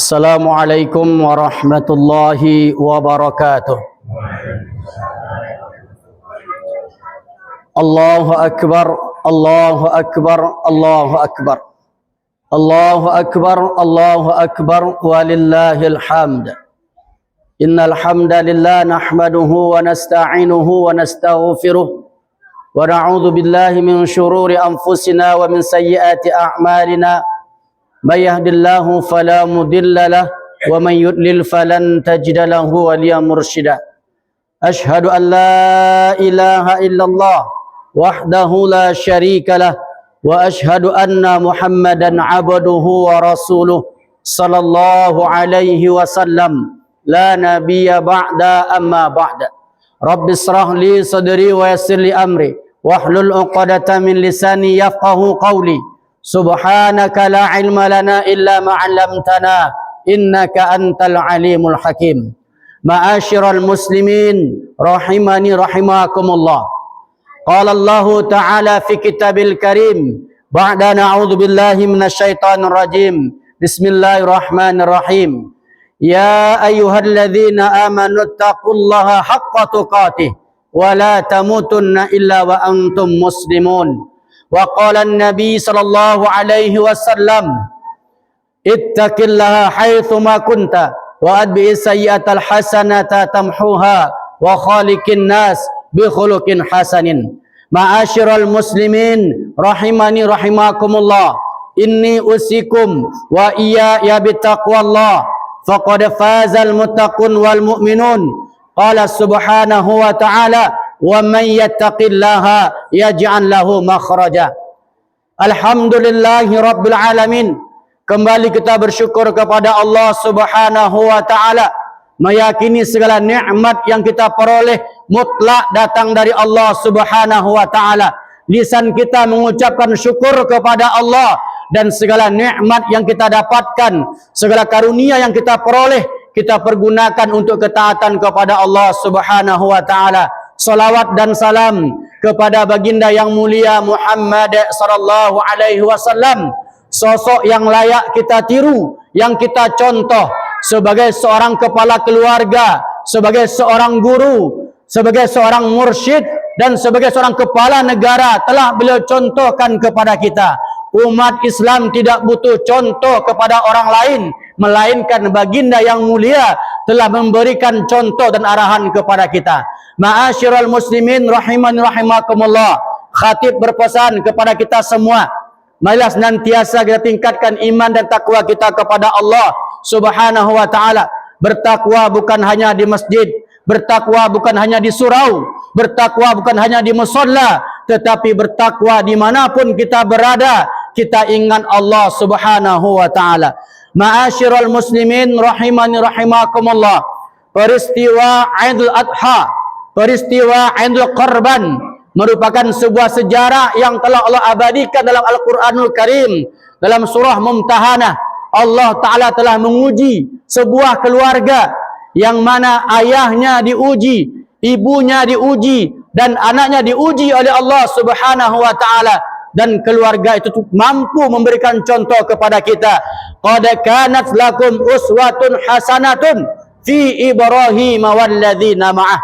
Assalamualaikum warahmatullahi wabarakatuh. Allahu akbar, Allahu akbar, Allahu akbar. Allahu akbar, Allahu akbar, walillahil hamd. Innal hamdalillah nahmaduhu wa nasta'inuhu wa nastaghfiruh wa na'udzu billahi min shururi anfusina wa min sayyiati a'malina. May yahdihillahu fala mudilla lahu wa may yudlil falan tajida lahu waliyan mursyida. Asyhadu an la ilaha illallah wahdahu la syarika lah wa asyhadu anna Muhammadan abduhu wa rasuluh sallallahu alaihi wasallam la nabiyya ba'da amma ba'da. Rabbi israh li sadri wa yassir li amri wahlul 'uqdatam min lisani yafqahu qawli. Subhanaka la ilma lana illa ma 'allamtana innaka antal alimul hakim. Ma'asyiral muslimin rahimani rahimakumullah. Qala Allah ta'ala fi kitabil karim ba'da na'udzu billahi minasyaitonir rajim. Bismillahirrahmanirrahim. Ya ayyuhalladzina amanu taqullaha haqqa tuqatih wa la tamutunna illa wa antum muslimun. Wa qala an-nabi sallallahu alaihi wasallam ittaqillaha haitsu ma kunta wa adbi sayyi'atal hasanata tamhuha wa khaliqin nas bi khuluqin hasanin. Ma'asyiral muslimin rahimani rahimakumullah. Inni usikum wa iyaya bittaqwallah faqad fazal muttaqun wal mu'minun. Qala subhanahu wa ta'ala wa man yattaqillaha yaj'al lahu makhraja. Alhamdulillahi rabbil alamin. Kembali kita bersyukur kepada Allah Subhanahu wa taala, meyakini segala nikmat yang kita peroleh mutlak datang dari Allah Subhanahu wa taala. Lisan kita mengucapkan syukur kepada Allah dan segala nikmat yang kita dapatkan, segala karunia yang kita peroleh, kita pergunakan untuk ketaatan kepada Allah Subhanahu wa taala. Salawat dan salam kepada baginda yang mulia Muhammad sallallahu alaihi wasallam, sosok yang layak kita tiru, yang kita contoh sebagai seorang kepala keluarga, sebagai seorang guru, sebagai seorang mursyid dan sebagai seorang kepala negara. Telah beliau contohkan kepada kita. Umat Islam tidak butuh contoh kepada orang lain, melainkan baginda yang mulia telah memberikan contoh dan arahan kepada kita. Ma'asyiral muslimin rahimani rahimakumullah. Khatib berpesan kepada kita semua, marilah senantiasa kita tingkatkan iman dan takwa kita kepada Allah Subhanahu wa taala. Bertakwa bukan hanya di masjid, bertakwa bukan hanya di surau, bertakwa bukan hanya di musalla, tetapi bertakwa dimanapun kita berada, kita ingat Allah Subhanahu wa taala. Ma'asyiral muslimin rahimani rahimakumullah. Peristiwa Idul Adha, peristiwa Idul Qurban merupakan sebuah sejarah yang telah Allah abadikan dalam Al-Quranul Karim. Dalam surah Mumtahanah, Allah Ta'ala telah menguji sebuah keluarga yang mana ayahnya diuji, ibunya diuji, dan anaknya diuji oleh Allah Subhanahu wa Ta'ala. Dan keluarga itu mampu memberikan contoh kepada kita. Qad kanat lakum uswatun hasanatun fi Ibrahim walladzina ma'ah.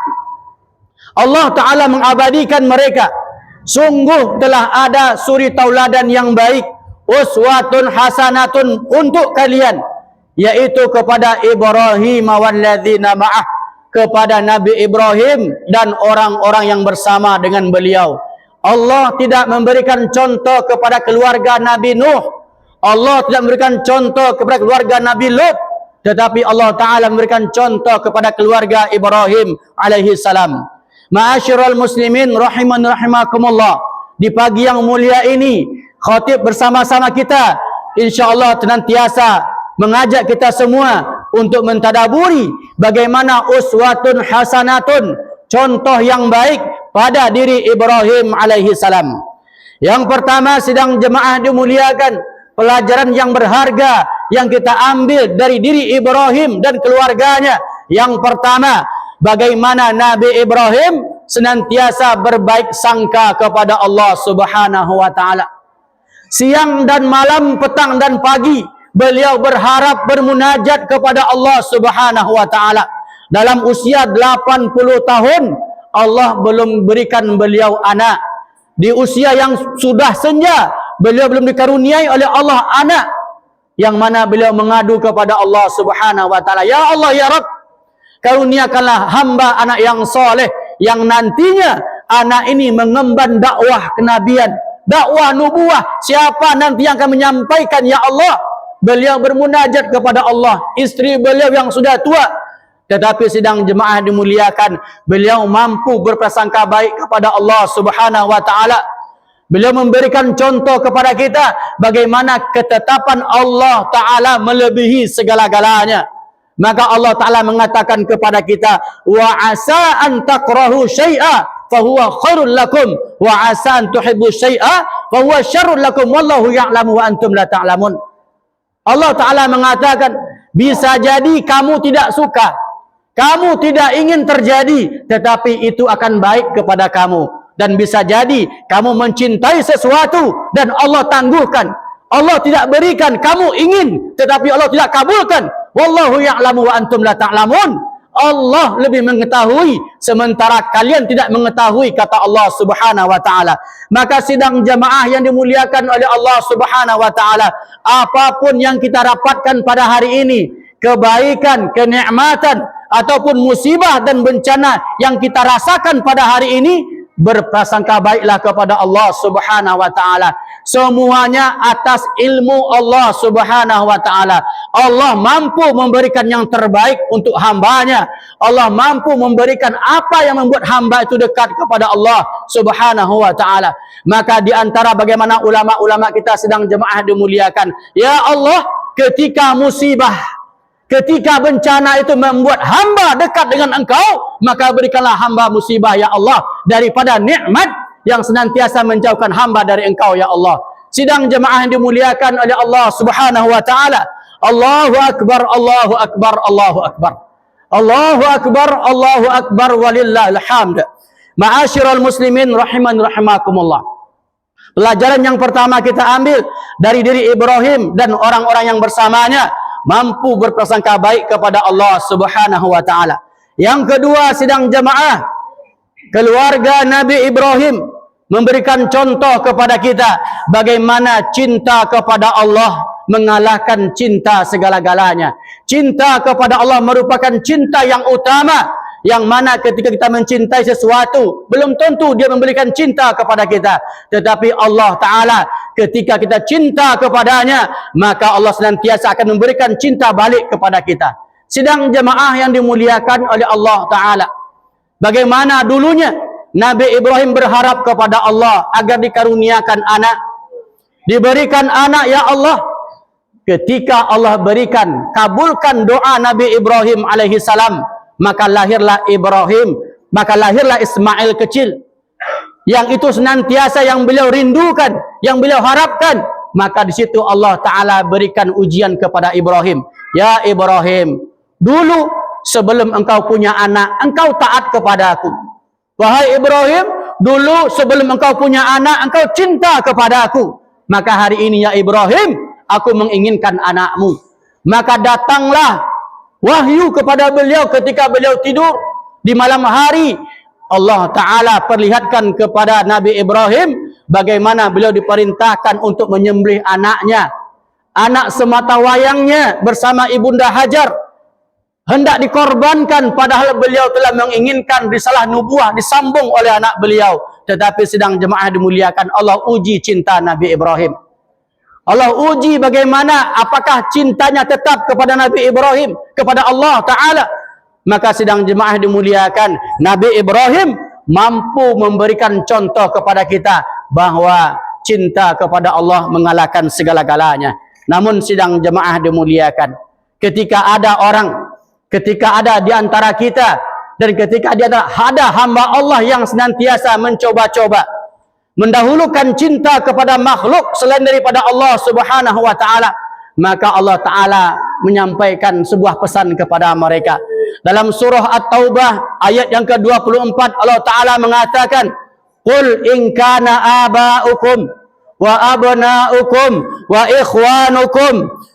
Allah Ta'ala mengabadikan mereka. Sungguh telah ada suri tauladan yang baik, uswatun hasanatun untuk kalian, yaitu kepada Ibrahim walladzina ma'ah, kepada Nabi Ibrahim dan orang-orang yang bersama dengan beliau. Allah tidak memberikan contoh kepada keluarga Nabi Nuh, Allah tidak memberikan contoh kepada keluarga Nabi Lut, tetapi Allah Ta'ala memberikan contoh kepada keluarga Ibrahim alaihi salam. Ma'asyiral muslimin rahimani rahimakumullah. Di pagi yang mulia ini, khatib bersama-sama kita insyaallah senantiasa mengajak kita semua untuk mentadaburi bagaimana uswatun hasanatun, contoh yang baik pada diri Ibrahim alaihi salam. Yang pertama, sidang jemaah dimuliakan, pelajaran yang berharga yang kita ambil dari diri Ibrahim dan keluarganya. Yang pertama, bagaimana Nabi Ibrahim senantiasa berbaik sangka kepada Allah Subhanahu wa taala. Siang dan malam, petang dan pagi, beliau berharap bermunajat kepada Allah Subhanahu wa taala. Dalam usia 80 tahun Allah belum berikan beliau anak. Di usia yang sudah senja beliau belum dikaruniai oleh Allah anak, yang mana beliau mengadu kepada Allah Subhanahu wa taala, ya Allah ya Rabb, karuniakanlah hamba anak yang soleh, yang nantinya anak ini mengemban dakwah kenabian, dakwah nubuah. Siapa nanti yang akan menyampaikan ya Allah? Beliau bermunajat kepada Allah. Istri beliau yang sudah tua, tetapi sidang jemaah dimuliakan, beliau mampu berprasangka baik kepada Allah Subhanahu wa taala. Beliau memberikan contoh kepada kita bagaimana ketetapan Allah Ta'ala melebihi segala-galanya. Maka Allah Ta'ala mengatakan kepada kita, wa asa an takrahu syai'a fahuwa khairul lakum wa asa an tuhibbu syai'a fahuwa syarrul lakum wallahu ya'lamu wa antum la ta'lamun. Allah Ta'ala mengatakan, bisa jadi kamu tidak suka, kamu tidak ingin terjadi, tetapi itu akan baik kepada kamu. Dan bisa jadi kamu mencintai sesuatu dan Allah tangguhkan, Allah tidak berikan, kamu ingin tetapi Allah tidak kabulkan. Wallahu ya'lamu wa antum la ta'lamun. Allah lebih mengetahui sementara kalian tidak mengetahui, kata Allah Subhanahu wa taala. Maka sidang jemaah yang dimuliakan oleh Allah Subhanahu wa taala, apapun yang kita dapatkan pada hari ini, kebaikan, kenikmatan ataupun musibah dan bencana yang kita rasakan pada hari ini, berprasangka baiklah kepada Allah Subhanahu wa taala. Semuanya atas ilmu Allah Subhanahu wa taala. Allah mampu memberikan yang terbaik untuk hambanya. Allah mampu memberikan apa yang membuat hamba itu dekat kepada Allah Subhanahu wa taala. Maka di antara bagaimana ulama-ulama kita sedang jemaah dimuliakan, ya Allah, ketika musibah, ketika bencana itu membuat hamba dekat dengan Engkau, maka berikanlah hamba musibah ya Allah, daripada nikmat yang senantiasa menjauhkan hamba dari Engkau ya Allah. Sidang jemaah yang dimuliakan oleh Allah Subhanahu wa taala. Allahu akbar, Allahu akbar, Allahu akbar. Allahu akbar, Allahu akbar walillahil hamd. Ma'asyiral muslimin rahiman rahimakumullah. Pelajaran yang pertama kita ambil dari diri Ibrahim dan orang-orang yang bersamanya, mampu berprasangka baik kepada Allah Subhanahu wa taala. Yang kedua, sidang jemaah, keluarga Nabi Ibrahim memberikan contoh kepada kita bagaimana cinta kepada Allah mengalahkan cinta segala-galanya. Cinta kepada Allah merupakan cinta yang utama, yang mana ketika kita mencintai sesuatu, belum tentu dia memberikan cinta kepada kita, tetapi Allah Ta'ala ketika kita cinta kepadanya, maka Allah senantiasa akan memberikan cinta balik kepada kita. Sidang jemaah yang dimuliakan oleh Allah Ta'ala, bagaimana dulunya Nabi Ibrahim berharap kepada Allah agar dikaruniakan anak, diberikan anak ya Allah. Ketika Allah berikan, kabulkan doa Nabi Ibrahim alaihi salam, maka lahirlah Ibrahim, maka lahirlah Ismail kecil, yang itu senantiasa yang beliau rindukan, yang beliau harapkan. Maka di situ Allah Ta'ala berikan ujian kepada Ibrahim. Ya Ibrahim, dulu sebelum engkau punya anak, engkau taat kepada aku. Wahai Ibrahim, dulu sebelum engkau punya anak, engkau cinta kepada aku. Maka hari ini ya Ibrahim, aku menginginkan anakmu. Maka datanglah wahyu kepada beliau ketika beliau tidur di malam hari. Allah Ta'ala perlihatkan kepada Nabi Ibrahim bagaimana beliau diperintahkan untuk menyembelih anaknya, anak semata wayangnya bersama ibunda Hajar, hendak dikorbankan, padahal beliau telah menginginkan risalah nubuah disambung oleh anak beliau. Tetapi sedang jemaah dimuliakan, Allah uji cinta Nabi Ibrahim. Allah uji bagaimana, apakah cintanya tetap kepada Nabi Ibrahim, kepada Allah Ta'ala. Maka sedang jemaah dimuliakan, Nabi Ibrahim mampu memberikan contoh kepada kita bahwa cinta kepada Allah mengalahkan segala-galanya. Namun sedang jemaah dimuliakan, ketika ada orang, ketika ada di antara kita, dan ketika ada hamba Allah yang senantiasa mencoba-coba mendahulukan cinta kepada makhluk selain daripada Allah Subhanahu wa taala, maka Allah Ta'ala menyampaikan sebuah pesan kepada mereka. Dalam surah At-Taubah ayat yang ke-24, Allah Ta'ala mengatakan, Qul in kana aba'ukum wa abna'ukum wa ikhwanukum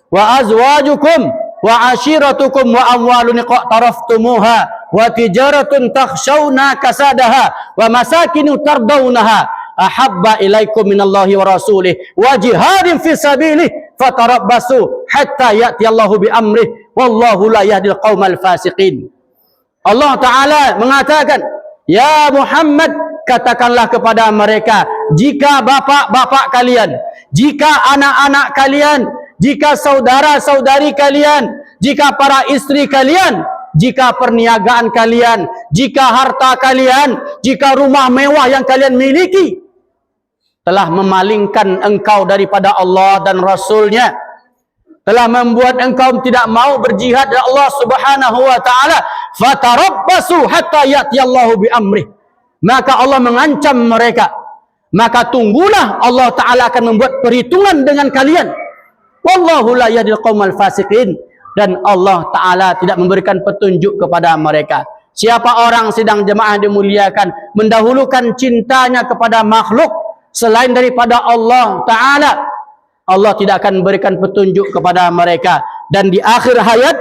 wa azwajukum wa ashiratukum wa amwalun iqtaraftumuha wa tijaratun takhshawna kasadaha wa masakinu tardawnaha ahabba ilaikum minallahi wa rasulih wa jihadin fi sabilih fatarabbasu hatta ya'ti Allahu bi amrih wallahu la yahdil qaumal fasiqin. Allah Ta'ala mengatakan, ya Muhammad, katakanlah kepada mereka, jika bapak-bapak kalian, jika anak-anak kalian, jika saudara-saudari kalian, jika para istri kalian, jika perniagaan kalian, jika harta kalian, jika rumah mewah yang kalian miliki telah memalingkan engkau daripada Allah dan Rasulnya, telah membuat engkau tidak mau berjihad dengan Allah Subhanahu wa Ta'ala, fatarabbasu hatta ya'tiyallahu bi amrih, maka Allah mengancam mereka, maka tunggulah Allah Ta'ala akan membuat perhitungan dengan kalian. Wallahu la yahdil qaumal fasiqin, dan Allah Ta'ala tidak memberikan petunjuk kepada mereka. Siapa orang sidang jemaah dimuliakan mendahulukan cintanya kepada makhluk selain daripada Allah Ta'ala, Allah tidak akan berikan petunjuk kepada mereka. Dan di akhir hayat,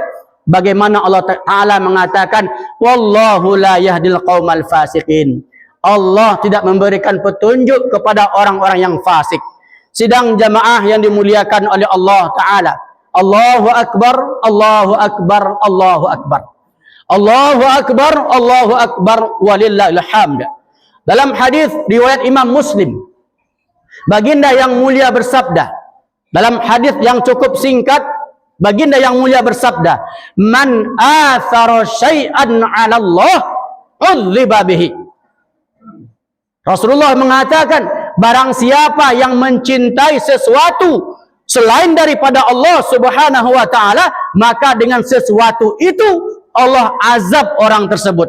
bagaimana Allah Ta'ala mengatakan, wallahu la yahdil qaumal fasiqin, Allah tidak memberikan petunjuk kepada orang-orang yang fasik. Sidang jamaah yang dimuliakan oleh Allah Ta'ala, Allahu Akbar, Allahu Akbar, Allahu Akbar, Allahu Akbar, Allahu Akbar, walillahil hamd. Dalam hadis riwayat Imam Muslim, baginda yang mulia bersabda, dalam hadis yang cukup singkat, baginda yang mulia bersabda, man athara syai'an 'ala Allah udziba bihi. Rasulullah mengatakan, barang siapa yang mencintai sesuatu selain daripada Allah Subhanahu wa Ta'ala, maka dengan sesuatu itu Allah azab orang tersebut.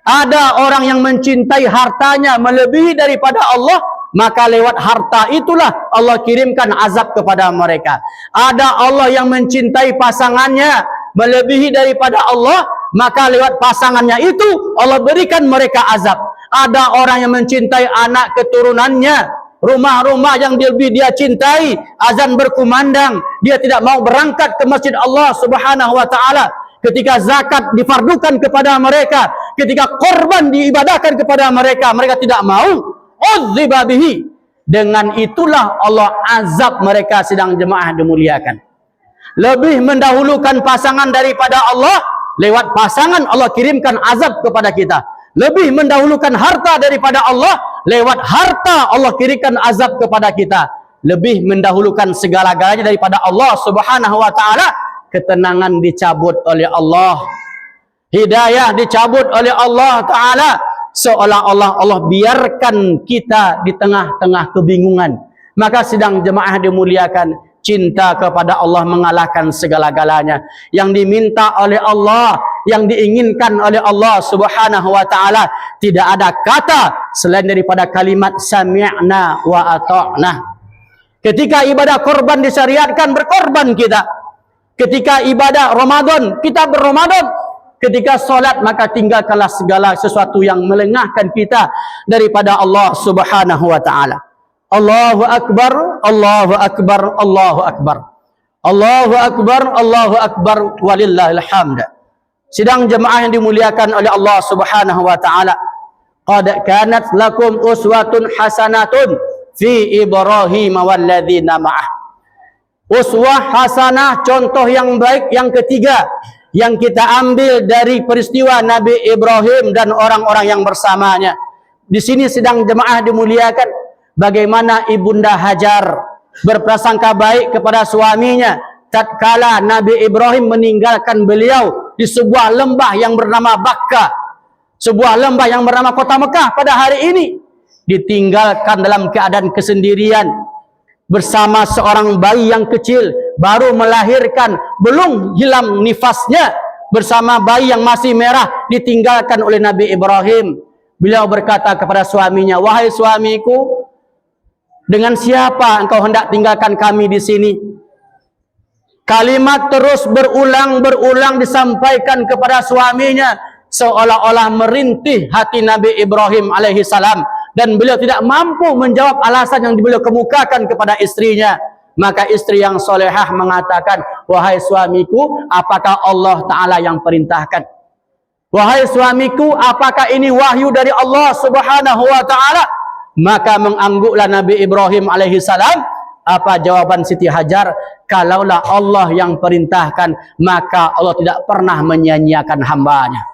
Ada orang yang mencintai hartanya melebihi daripada Allah, maka lewat harta itulah Allah kirimkan azab kepada mereka. Ada Allah yang mencintai pasangannya melebihi daripada Allah, maka lewat pasangannya itu Allah berikan mereka azab. Ada orang yang mencintai anak keturunannya, rumah-rumah yang lebih dia cintai, azan berkumandang, dia tidak mau berangkat ke masjid Allah Subhanahu wa Ta'ala. Ketika zakat difardukan kepada mereka, ketika korban diibadahkan kepada mereka, mereka tidak mau. Udziba bihi, dengan itulah Allah azab mereka. Sidang jemaah dimuliakan, lebih mendahulukan pasangan daripada Allah, lewat pasangan Allah kirimkan azab kepada kita. Lebih mendahulukan harta daripada Allah, lewat harta Allah kirimkan azab kepada kita. Lebih mendahulukan segala-galanya daripada Allah Subhanahu wa Ta'ala, ketenangan dicabut oleh Allah, hidayah dicabut oleh Allah Ta'ala, seolah-olah Allah biarkan kita di tengah-tengah kebingungan. Maka sidang jemaah dimuliakan, cinta kepada Allah mengalahkan segala-galanya. Yang diminta oleh Allah, yang diinginkan oleh Allah Subhanahu wa Ta'ala, tidak ada kata selain daripada kalimat sami'na wa ata'na. Ketika ibadah korban disyariatkan, berkorban kita. Ketika ibadah Ramadan, kita berRamadan. Ketika solat, maka tinggalkanlah segala sesuatu yang melengahkan kita daripada Allah Subhanahu wa Ta'ala. Allahu Akbar, Allahu Akbar, Allahu Akbar, Allahu Akbar, Allahu Akbar, walillahil hamd. Sidang jemaah yang dimuliakan oleh Allah Subhanahu wa Ta'ala, qad kanat lakum uswatun hasanatun fi Ibrahim walladzina ma'ah. Uswah hasanah, contoh yang baik yang ketiga yang kita ambil dari peristiwa Nabi Ibrahim dan orang-orang yang bersamanya. Di sini sidang jemaah dimuliakan, bagaimana Ibunda Hajar berprasangka baik kepada suaminya tatkala Nabi Ibrahim meninggalkan beliau di sebuah lembah yang bernama Bakka, sebuah lembah yang bernama kota Mekah pada hari ini, ditinggalkan dalam keadaan kesendirian bersama seorang bayi yang kecil, baru melahirkan, belum hilang nifasnya, bersama bayi yang masih merah, ditinggalkan oleh Nabi Ibrahim. Beliau berkata kepada suaminya, wahai suamiku, dengan siapa engkau hendak tinggalkan kami di sini? Kalimat terus berulang disampaikan kepada suaminya, seolah-olah merintih hati Nabi Ibrahim alaihissalam, dan beliau tidak mampu menjawab alasan yang beliau kemukakan kepada istrinya. Maka istri yang solehah mengatakan, wahai suamiku, apakah Allah Ta'ala yang perintahkan? Wahai suamiku, apakah ini wahyu dari Allah Subhanahu wa Ta'ala? Maka mengangguklah Nabi Ibrahim alaihi salam. Apa jawaban Siti Hajar? Kalaulah Allah yang perintahkan, maka Allah tidak pernah menyia-nyiakan hambanya.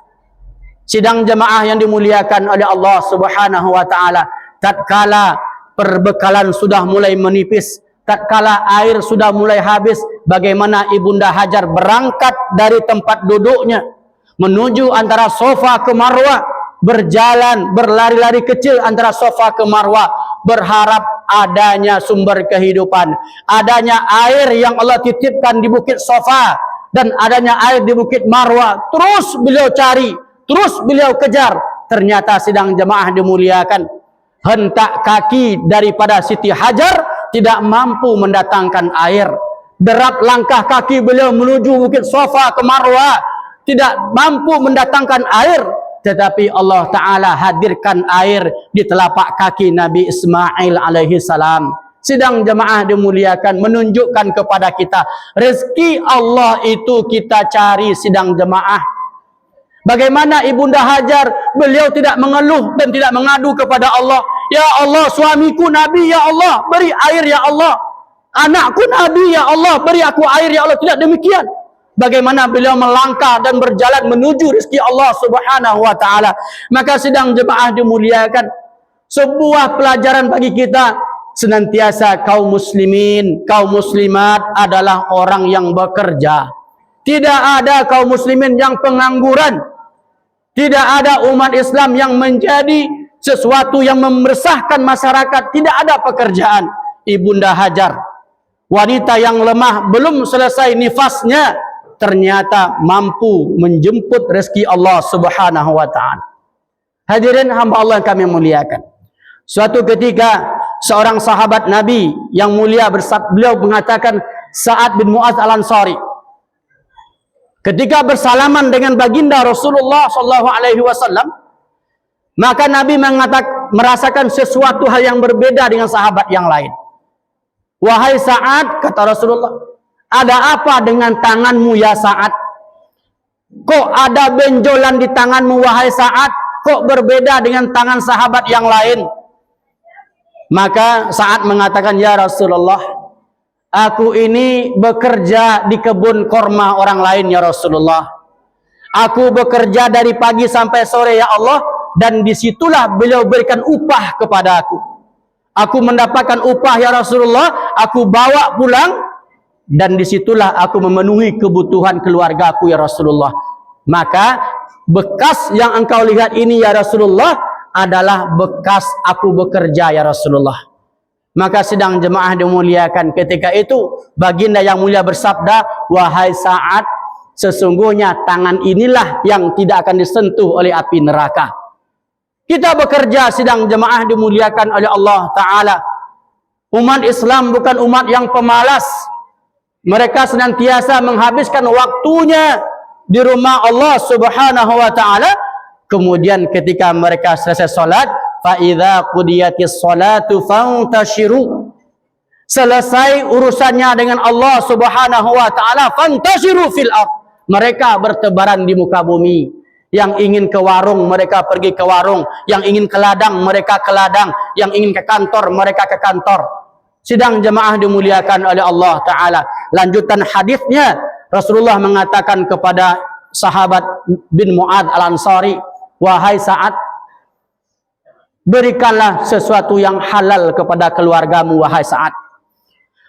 Sidang jemaah yang dimuliakan oleh Allah Subhanahu wa Ta'ala, tatkala perbekalan sudah mulai menipis, tatkala air sudah mulai habis, bagaimana Ibunda Hajar berangkat dari tempat duduknya menuju antara Sofa ke Marwah, berjalan berlari-lari kecil antara Sofa ke Marwah, berharap adanya sumber kehidupan, adanya air yang Allah titipkan di Bukit Sofa dan adanya air di Bukit Marwah. Terus beliau cari, terus beliau kejar. Ternyata sidang jemaah dimuliakan, hentak kaki daripada Siti Hajar tidak mampu mendatangkan air. Derap langkah kaki beliau menuju Bukit Sofa ke Marwah tidak mampu mendatangkan air. Tetapi Allah Ta'ala hadirkan air di telapak kaki Nabi Ismail alaihi salam. Sidang jemaah dimuliakan, menunjukkan kepada kita rezeki Allah itu kita cari. Sidang jemaah, bagaimana Ibunda Hajar, beliau tidak mengeluh dan tidak mengadu kepada Allah, ya Allah, suamiku Nabi, ya Allah, beri air ya Allah. Anakku Nabi, ya Allah, beri aku air ya Allah. Tidak demikian. Bagaimana beliau melangkah dan berjalan menuju rezeki Allah Subhanahu wa Ta'ala. Maka sidang jemaah dimuliakan, sebuah pelajaran bagi kita, senantiasa kaum muslimin, kaum muslimat adalah orang yang bekerja. Tidak ada kaum muslimin yang pengangguran. Tidak ada umat Islam yang menjadi sesuatu yang meresahkan masyarakat. Tidak ada pekerjaan. Ibunda Hajar, wanita yang lemah, belum selesai nifasnya, ternyata mampu menjemput rezeki Allah Subhanahu wa Ta'ala. Hadirin hamba Allah yang kami muliakan, suatu ketika seorang sahabat Nabi yang mulia beliau mengatakan, Sa'ad bin Mu'adz Al-Ansari, ketika bersalaman dengan baginda Rasulullah SAW, maka Nabi merasakan sesuatu hal yang berbeda dengan sahabat yang lain. Wahai Sa'ad, kata Rasulullah, ada apa dengan tanganmu ya Sa'ad? Kok ada benjolan di tanganmu wahai Sa'ad? Kok berbeda dengan tangan sahabat yang lain? Maka Sa'ad mengatakan, ya Rasulullah, aku ini bekerja di kebun korma orang lain ya Rasulullah. Aku bekerja dari pagi sampai sore ya Allah, dan disitulah beliau berikan upah kepada aku. Aku mendapatkan upah ya Rasulullah, aku bawa pulang, dan disitulah aku memenuhi kebutuhan keluargaku ya Rasulullah. Maka bekas yang engkau lihat ini ya Rasulullah adalah bekas aku bekerja ya Rasulullah. Maka sidang jemaah dimuliakan, ketika itu baginda yang mulia bersabda, wahai Sa'ad, sesungguhnya tangan inilah yang tidak akan disentuh oleh api neraka. Kita bekerja, sidang jemaah dimuliakan oleh Allah Ta'ala. Umat Islam bukan umat yang pemalas. Mereka senantiasa menghabiskan waktunya di rumah Allah Subhanahu wa Ta'ala. Kemudian ketika mereka selesai salat, fa idza qudiyatis salatu fantashiru, selesai urusannya dengan Allah Subhanahu wa Ta'ala, fantashiru fil ard, mereka bertebaran di muka bumi. Yang ingin ke warung, mereka pergi ke warung. Yang ingin ke ladang, mereka ke ladang. Yang ingin ke kantor, mereka ke kantor. Sidang jemaah dimuliakan oleh Allah Ta'ala. Lanjutan hadisnya, Rasulullah mengatakan kepada sahabat bin Mu'adz Al-Ansari, wahai Sa'ad, berikanlah sesuatu yang halal kepada keluargamu, wahai Sa'ad.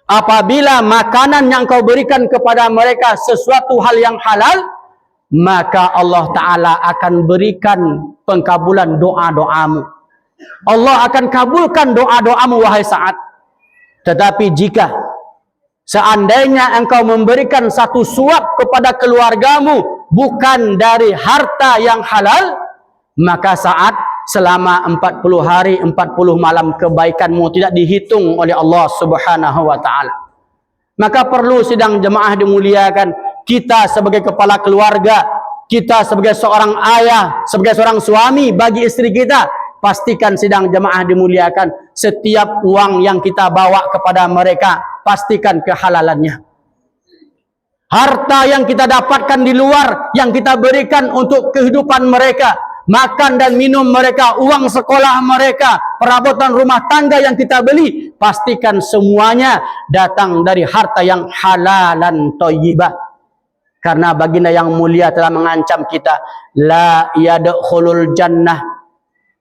Apabila makanan yang kau berikan kepada mereka sesuatu hal yang halal, maka Allah Ta'ala akan berikan pengkabulan doa-doamu. Allah akan kabulkan doa-doamu, wahai Sa'ad. Tetapi jika seandainya engkau memberikan satu suap kepada keluargamu bukan dari harta yang halal, maka Sa'ad, selama 40 hari 40 malam kebaikanmu tidak dihitung oleh Allah Subhanahu wa Ta'ala. Maka perlu sidang jemaah dimuliakan, kita sebagai kepala keluarga, kita sebagai seorang ayah, sebagai seorang suami bagi istri kita, pastikan sidang jemaah dimuliakan, setiap uang yang kita bawa kepada mereka, pastikan kehalalannya. Harta yang kita dapatkan di luar, yang kita berikan untuk kehidupan mereka, makan dan minum mereka, uang sekolah mereka, perabotan rumah tangga yang kita beli, pastikan semuanya datang dari harta yang halalan thayyibah. Karena baginda yang mulia telah mengancam kita, la yadkhulul jannah,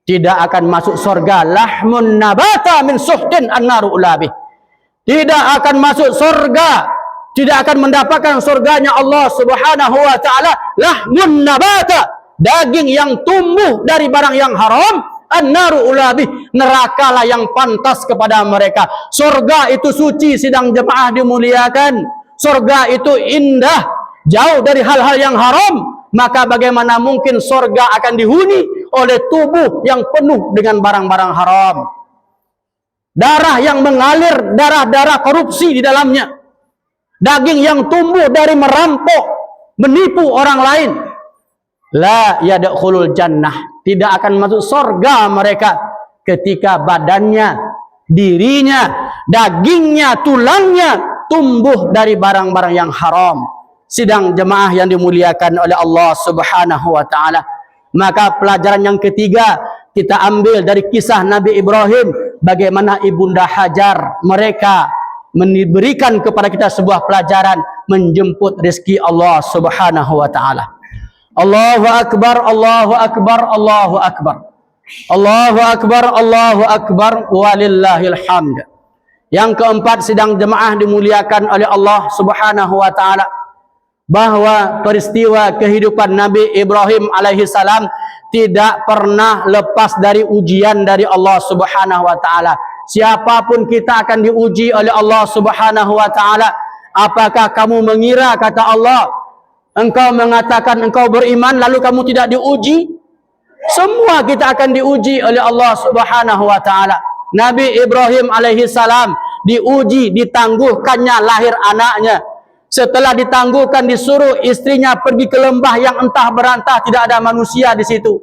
tidak akan masuk surga, lahmun nabata min suhdin annaru ulabih, tidak akan masuk surga, tidak akan mendapatkan surganya Allah Subhanahu wa taala, lahmun nabata, daging yang tumbuh dari barang yang haram, annaru ulabih, nerakalah yang pantas kepada mereka. Surga itu suci, sidang jemaah dimuliakan. Surga itu indah, jauh dari hal-hal yang haram. Maka bagaimana mungkin surga akan dihuni oleh tubuh yang penuh dengan barang-barang haram, darah yang mengalir, darah-darah korupsi di dalamnya, daging yang tumbuh dari merampok, menipu orang lain. La yadkhulul jannah, tidak akan masuk surga mereka ketika badannya, dirinya, dagingnya, tulangnya tumbuh dari barang-barang yang haram. Sidang jemaah yang dimuliakan oleh Allah Subhanahu wa taala. Maka pelajaran yang ketiga kita ambil dari kisah Nabi Ibrahim, bagaimana Ibunda Hajar, mereka memberikan kepada kita sebuah pelajaran menjemput rezeki Allah Subhanahu wa taala. Allahu akbar, Allahu akbar, Allahu akbar. Allahu akbar, Allahu akbar, walillahil hamd. Yang keempat, sidang jemaah dimuliakan oleh Allah Subhanahu wa taala, bahwa peristiwa kehidupan Nabi Ibrahim alaihi salam tidak pernah lepas dari ujian dari Allah Subhanahu wa taala. Siapapun kita akan diuji oleh Allah Subhanahu wa taala. Apakah kamu mengira, kata Allah, engkau mengatakan engkau beriman lalu kamu tidak diuji? Semua kita akan diuji oleh Allah Subhanahu wa taala. Nabi Ibrahim alaihi salam diuji, ditangguhkannya lahir anaknya. Setelah ditangguhkan, disuruh istrinya pergi ke lembah yang entah berantah, tidak ada manusia di situ.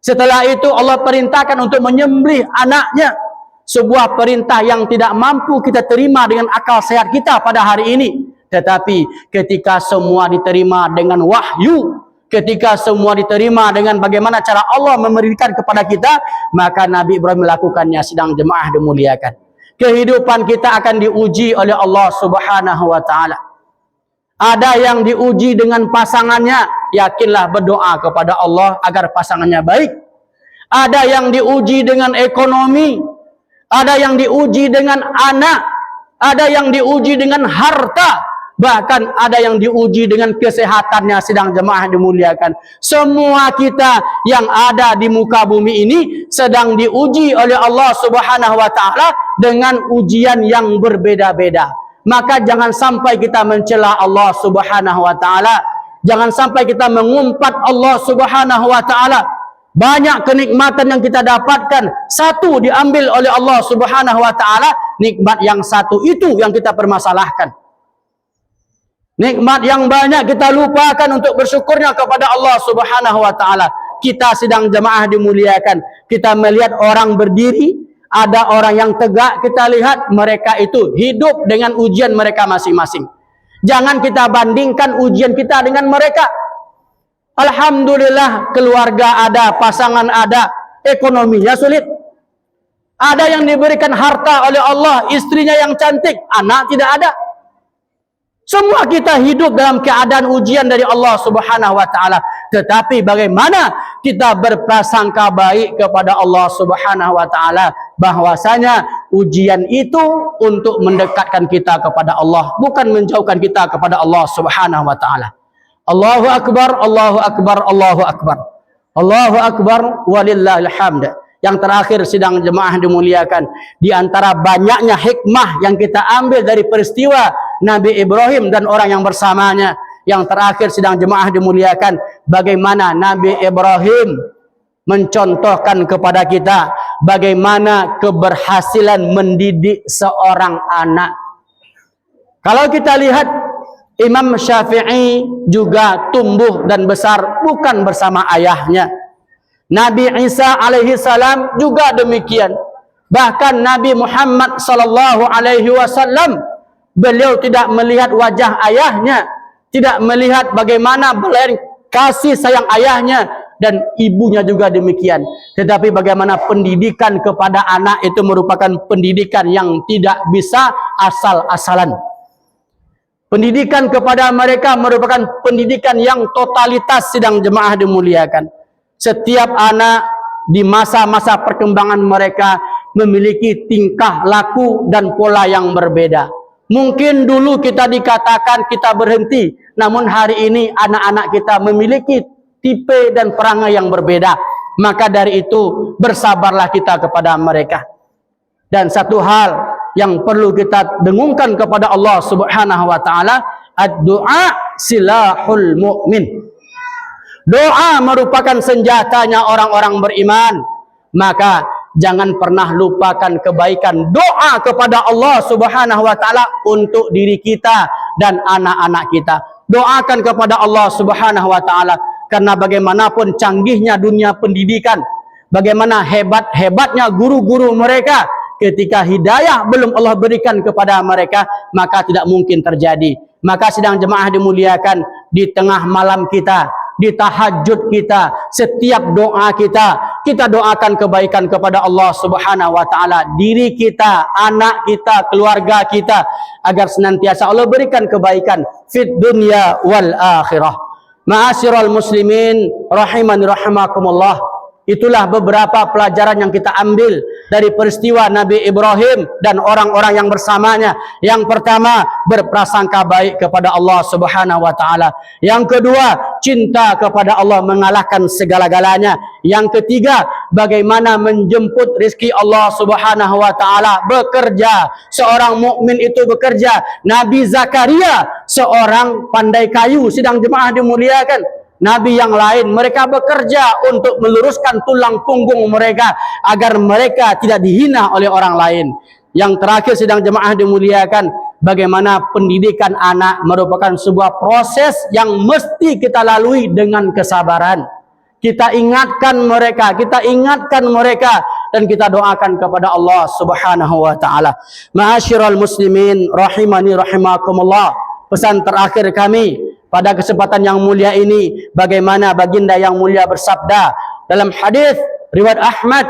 Setelah itu Allah perintahkan untuk menyembelih anaknya. Sebuah perintah yang tidak mampu kita terima dengan akal sehat kita pada hari ini. Tetapi ketika semua diterima dengan wahyu, ketika semua diterima dengan bagaimana cara Allah memberikan kepada kita, maka Nabi Ibrahim melakukannya. Sidang jemaah dimuliakan, kehidupan kita akan diuji oleh Allah Subhanahu wa taala. Ada yang diuji dengan pasangannya, yakinlah berdoa kepada Allah agar pasangannya baik. Ada yang diuji dengan ekonomi, ada yang diuji dengan anak, ada yang diuji dengan harta, bahkan ada yang diuji dengan kesehatannya. Sidang jemaah dimuliakan, semua kita yang ada di muka bumi ini sedang diuji oleh Allah Subhanahu wa taala dengan ujian yang berbeda-beda. Maka jangan sampai kita mencela Allah Subhanahu wa taala, jangan sampai kita mengumpat Allah Subhanahu wa taala. Banyak kenikmatan yang kita dapatkan, satu diambil oleh Allah Subhanahu wa taala, nikmat yang satu itu yang kita permasalahkan. Nikmat yang banyak kita lupakan untuk bersyukurnya kepada Allah Subhanahu wa taala. Kita sidang jemaah dimuliakan, kita melihat orang berdiri, ada orang yang tegak, kita lihat mereka itu hidup dengan ujian mereka masing-masing. Jangan kita bandingkan ujian kita dengan mereka. Alhamdulillah, keluarga ada, pasangan ada, ekonominya sulit. Ada yang diberikan harta oleh Allah, istrinya yang cantik, anak tidak ada. Semua kita hidup dalam keadaan ujian dari Allah Subhanahu wa taala. Tetapi bagaimana kita berprasangka baik kepada Allah Subhanahu wa taala, bahwasanya ujian itu untuk mendekatkan kita kepada Allah, bukan menjauhkan kita kepada Allah Subhanahu wa taala. Allahu akbar, Allahu akbar, Allahu akbar. Allahu akbar, walillahil hamd. Yang terakhir sidang jemaah dimuliakan, di antara banyaknya hikmah yang kita ambil dari peristiwa Nabi Ibrahim dan orang yang bersamanya, yang terakhir sidang jemaah dimuliakan, bagaimana Nabi Ibrahim mencontohkan kepada kita bagaimana keberhasilan mendidik seorang anak. Kalau kita lihat, Imam Syafi'i juga tumbuh dan besar bukan bersama ayahnya. Nabi Isa alaihi salam juga demikian. Bahkan Nabi Muhammad sallallahu alaihi wasallam Beliau tidak melihat wajah ayahnya, tidak melihat bagaimana beliau kasih sayang ayahnya, dan ibunya juga demikian. Tetapi bagaimana pendidikan kepada anak itu merupakan pendidikan yang tidak bisa asal-asalan. Pendidikan kepada mereka merupakan pendidikan yang totalitas, sidang jemaah dimuliakan. Setiap anak di masa-masa perkembangan mereka memiliki tingkah laku dan pola yang berbeda. Mungkin dulu kita dikatakan kita berhenti, namun hari ini anak-anak kita memiliki tipe dan perangai yang berbeda. Maka dari itu bersabarlah kita kepada mereka. Dan satu hal yang perlu kita dengungkan kepada Allah Subhanahu wa taala, ad-du'a silahul mu'min. Doa merupakan senjatanya orang-orang beriman. Maka jangan pernah lupakan kebaikan doa kepada Allah Subhanahu wa taala untuk diri kita dan anak-anak kita. Doakan kepada Allah Subhanahu wa taala, karena bagaimanapun canggihnya dunia pendidikan, bagaimana hebat-hebatnya guru-guru mereka, ketika hidayah belum Allah berikan kepada mereka, maka tidak mungkin terjadi. Maka sidang jemaah dimuliakan, di tengah malam kita, di tahajud kita, setiap doa kita doakan kebaikan kepada Allah Subhanahu wa taala, diri kita, anak kita, keluarga kita, agar senantiasa Allah berikan kebaikan fid dunya wal akhirah. Ma'asyiral muslimin rahimani rahimakumullah. Itulah beberapa pelajaran yang kita ambil dari peristiwa Nabi Ibrahim dan orang-orang yang bersamanya. Yang pertama, berprasangka baik kepada Allah Subhanahu wa taala. Yang kedua, cinta kepada Allah mengalahkan segala-galanya. Yang ketiga, bagaimana menjemput rizki Allah Subhanahu wa taala, bekerja. Seorang mukmin itu bekerja. Nabi Zakaria seorang pandai kayu, sidang jemaah dimuliakan. Nabi yang lain mereka bekerja untuk meluruskan tulang punggung mereka agar mereka tidak dihina oleh orang lain. Yang terakhir sidang jemaah dimuliakan, bagaimana pendidikan anak merupakan sebuah proses yang mesti kita lalui dengan kesabaran. Kita ingatkan mereka dan kita doakan kepada Allah Subhanahu wa taala. Ma'asyiral muslimin rahimani rahimakumullah. Pesan terakhir kami pada kesempatan yang mulia ini, bagaimana baginda yang mulia bersabda dalam hadis riwayat Ahmad.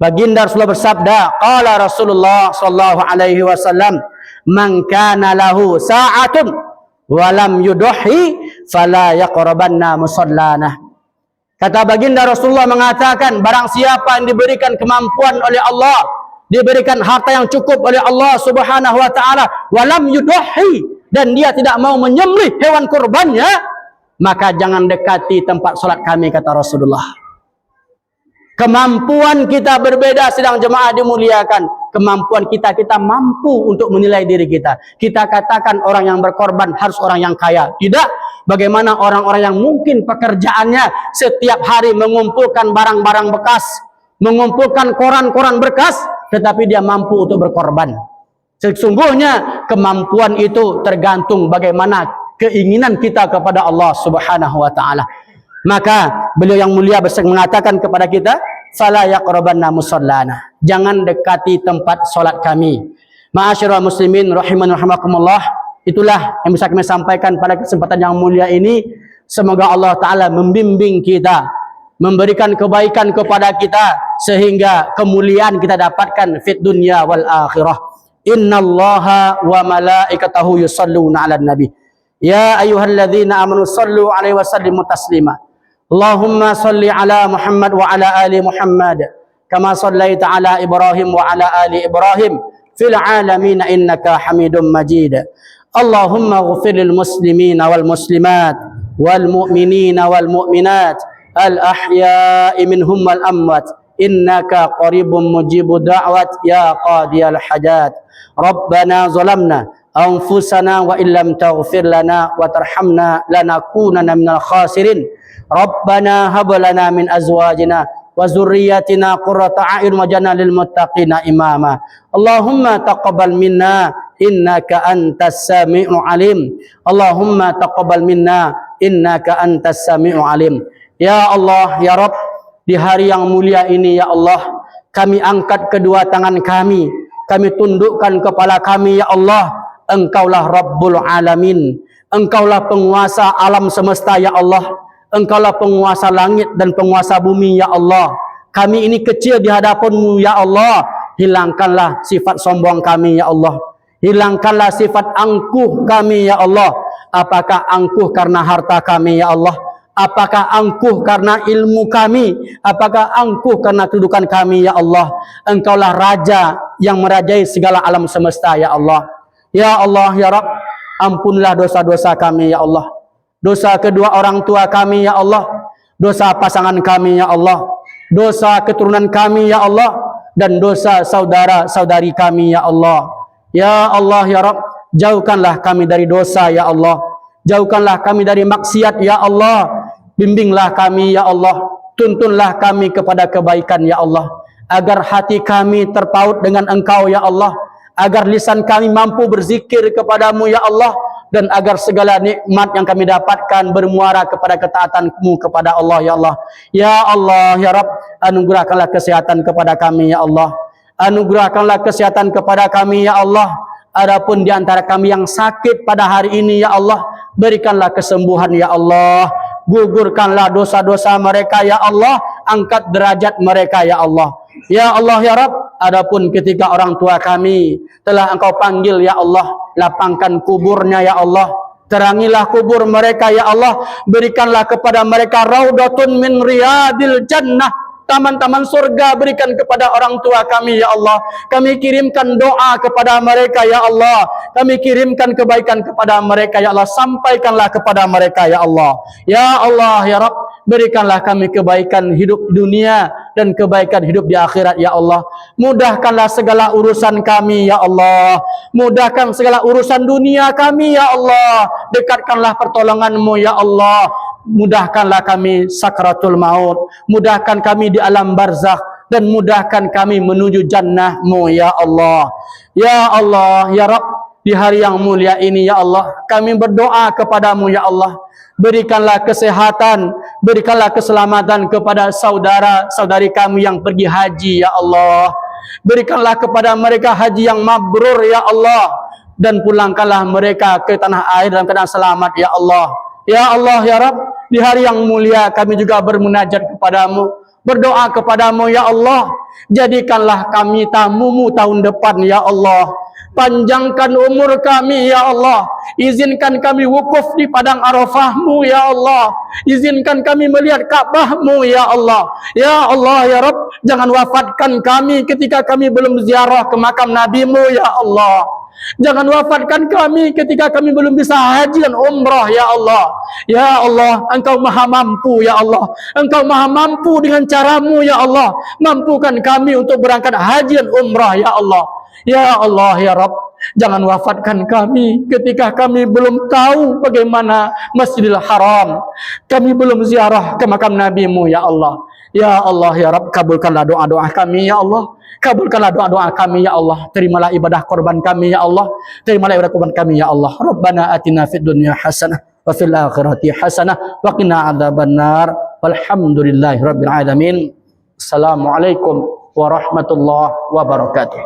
Baginda Rasulullah bersabda, qala Rasulullah sallallahu alaihi wasallam, man kana lahu sa'atun wa lam yudhi fala yaqrabanna musallana. Kata baginda Rasulullah mengatakan, barang siapa yang diberikan kemampuan oleh Allah, diberikan harta yang cukup oleh Allah Subhanahu wa taala, wa lam yudhi, dan dia tidak mau menyembelih hewan kurbannya, maka jangan dekati tempat solat kami, kata Rasulullah. Kemampuan kita berbeda, sedang jemaah dimuliakan. Kemampuan kita mampu untuk menilai diri kita. Kita katakan orang yang berkorban harus orang yang kaya. Tidak. Bagaimana orang-orang yang mungkin pekerjaannya setiap hari mengumpulkan barang-barang bekas, mengumpulkan koran-koran bekas, tetapi dia mampu untuk berkorban. Sesungguhnya kemampuan itu tergantung bagaimana keinginan kita kepada Allah Subhanahu wa taala. Maka beliau yang mulia mengatakan kepada kita, fala yaqrabanna musallana. Jangan dekati tempat solat kami. Ma'asyiral muslimin rahimani rahimakumullah. Itulah yang bisa kami sampaikan pada kesempatan yang mulia ini. Semoga Allah taala membimbing kita, memberikan kebaikan kepada kita, sehingga kemuliaan kita dapatkan fit dunya wal akhirah. Innallaha wa malaikatahu yusalluna 'alan nabi. Ya ayyuhalladzina amanu sallu 'alaihi wa sallimu taslima. Allahumma salli 'ala Muhammad wa 'ala ali Muhammad kama sallaita 'ala Ibrahim wa 'ala ali Ibrahim fil 'alamin innaka Hamidum Majid. Allahumma ighfir lil muslimina wal muslimat wal mu'minina wal mu'minat al ahya'i minhum wal amwat innaka qaribun mujibud da'wat ya qadiyal hajat. Rabbana zalamna anfusana wa illam taghfir lana wa tarhamna lanakunanna minal khasirin. Rabbana hab lana min azwajina wa zurriyyatina qurrata a'yun waj'alna lil muttaqina imama. Allahumma taqabbal minna innaka antas sami'ul alim. Allahumma taqabbal minna innaka antas sami'ul alim. Ya Allah, ya Rabb, di hari yang mulia ini ya Allah, kami angkat kedua tangan kami tundukkan kepala kami ya Allah. Engkaulah Rabbul Alamin. Engkaulah penguasa alam semesta ya Allah. Engkaulah penguasa langit dan penguasa bumi ya Allah. Kami ini kecil di hadapan-Mu ya Allah. Hilangkanlah sifat sombong kami ya Allah. Hilangkanlah sifat angkuh kami ya Allah. Apakah angkuh karena harta kami ya Allah? Apakah angkuh karena ilmu kami? Apakah angkuh karena kedudukan kami ya Allah? Engkaulah Raja yang merajai segala alam semesta ya Allah. Ya Allah ya Rabb, ampunlah dosa-dosa kami ya Allah. Dosa kedua orang tua kami ya Allah. Dosa pasangan kami ya Allah. Dosa keturunan kami ya Allah. Dan dosa saudara-saudari kami ya Allah. Ya Allah ya Rabb, jauhkanlah kami dari dosa ya Allah. Jauhkanlah kami dari maksiat ya Allah. Bimbinglah kami ya Allah. Tuntunlah kami kepada kebaikan ya Allah. Agar hati kami terpaut dengan Engkau ya Allah. Agar lisan kami mampu berzikir kepadamu ya Allah. Dan agar segala nikmat yang kami dapatkan bermuara kepada ketaatan-Mu kepada Allah ya Allah. Ya Allah ya Rabb, anugerahkanlah kesehatan kepada kami ya Allah. Anugerahkanlah kesehatan kepada kami ya Allah. Adapun di antara kami yang sakit pada hari ini ya Allah, berikanlah kesembuhan ya Allah. Gugurkanlah dosa-dosa mereka ya Allah. Angkat derajat mereka ya Allah. Ya Allah ya Rabb, adapun ketika orang tua kami telah Engkau panggil ya Allah, lapangkan kuburnya ya Allah. Terangilah kubur mereka ya Allah. Berikanlah kepada mereka raudatun min riyadil jannah. Taman-taman surga berikan kepada orang tua kami ya Allah. Kami kirimkan doa kepada mereka ya Allah. Kami kirimkan kebaikan kepada mereka ya Allah. Sampaikanlah kepada mereka ya Allah. Ya Allah ya Rabb, berikanlah kami kebaikan hidup dunia dan kebaikan hidup di akhirat ya Allah. Mudahkanlah segala urusan kami ya Allah. Mudahkan segala urusan dunia kami ya Allah. Dekatkanlah pertolongan-Mu ya Allah. Mudahkanlah kami sakratul maut. Mudahkan kami di alam barzakh. Dan mudahkan kami menuju jannah-Mu ya Allah. Ya Allah ya Rabb, di hari yang mulia ini ya Allah, kami berdoa kepadamu ya Allah. Berikanlah kesehatan, berikanlah keselamatan kepada saudara-saudari kami yang pergi haji ya Allah. Berikanlah kepada mereka haji yang mabrur ya Allah. Dan pulangkanlah mereka ke tanah air dalam keadaan selamat ya Allah. Ya Allah ya Rabb, di hari yang mulia kami juga bermunajat kepadamu, berdoa kepadamu ya Allah. Jadikanlah kami tamu-Mu tahun depan ya Allah. Panjangkan umur kami ya Allah. Izinkan kami wukuf di padang Arafah-Mu ya Allah. Izinkan kami melihat Ka'bah-Mu ya Allah. Ya Allah ya Rabb, jangan wafatkan kami ketika kami belum ziarah ke makam Nabi-Mu ya Allah. Jangan wafatkan kami ketika kami belum bisa haji dan umrah ya Allah. Ya Allah, Engkau maha mampu ya Allah. Engkau maha mampu dengan cara-Mu ya Allah. Mampukan kami untuk berangkat haji dan umrah ya Allah. Ya Allah ya Rabb, jangan wafatkan kami ketika kami belum tahu bagaimana Masjidil Haram. Kami belum ziarah ke makam Nabi-Mu ya Allah. Ya Allah ya Rabb, kabulkanlah doa-doa kami ya Allah. Kabulkanlah doa-doa kami ya Allah. Terimalah ibadah korban kami ya Allah. Terimalah ibadah korban kami ya Allah. Rabbana atina fid dunya hasanah wa fil akhirati hasanah wa qina adzabannar. Walhamdulillahirabbil alamin. Assalamualaikum warahmatullahi wabarakatuh.